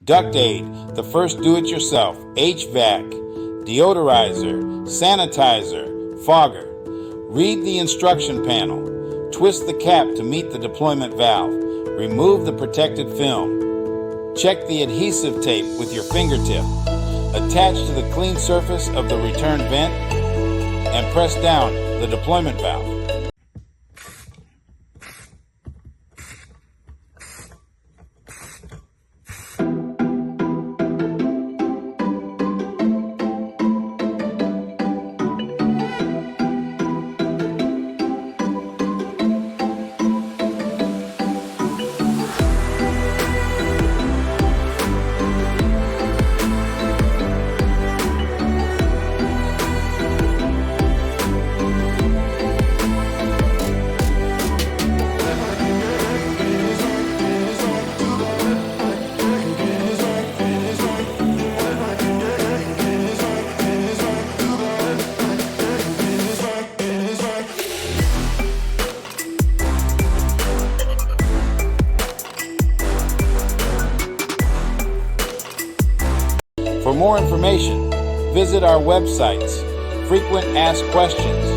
Duct Aid, the first do-it-yourself HVAC Deodorizer, Sanitizer, Fogger. Read the instruction panel. Twist the cap to meet the deployment valve. Remove the protected film. Check the adhesive tape with your fingertip. Attach to the clean surface of the return vent and press down the deployment valve. For more information, visit our websites, Frequent Asked Questions,